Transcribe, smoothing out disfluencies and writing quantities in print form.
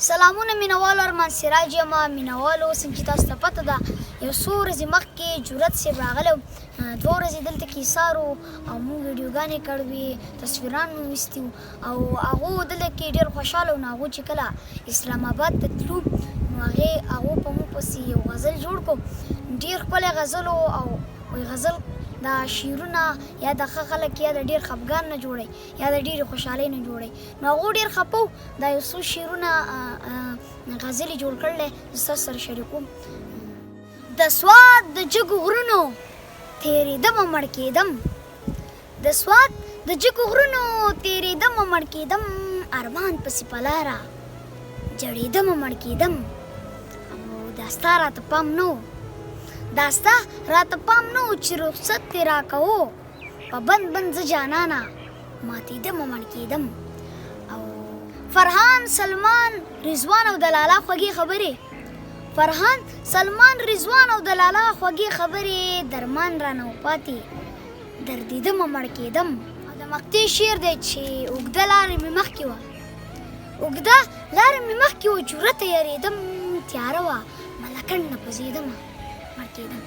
سلامونه مینوالو ارمان سراج یم مینوالو څنګه چې تاسو ته پته ده یو څو ورځې مخکې جرأت صاحب راغلی و 2 ورځې دلته کې ایثار و او موږ ویډیوګانې کړې تصویران مو ویستي وو او هغو دلته کې ډېر خوشحاله وو نو هغو چې کله اسلام آباد ته تلو نو هغو په موږ پسې یو غزل جوړ کړو ډېر ښکلی غزل و او وایي غزل دا شعرونه یا د ښه خلک یا د ډېر خفګان نه جوړی یا د ډېرې خوشحالۍ نه جوړی نو هغو ډېر خفه وو دا یو څو شعرونه غزل یې جوړ کړلی زه ستاسو سره شریکوم د سوات د جګو غرونو تېرېدمه مړ کېدم د سوات د جګو غرونو تېرېدمه مړ کېدم ارمان پسې په لاره جړېدمه مړ کېدم او دا ستا راته پام نه و دا ستا راته پام نه و چې رخصت دې راکوو په بند بند زه جانانه ماتېدمه مړ کېدم او فرحان سلمان رضوان او د لالا خوږې خبرې فرحان سلمان رضوان او د لالا خوږې خبرې درمان رانه وپاتې دردېدمه مړ کېدم د مقطع شعر دی چې اوږده لارې مې مخکې وه اوږده لارې مې مخکې وه جرأته یارېدم تیاره وه ملکنډ نه پوزېدمه مړ کېدم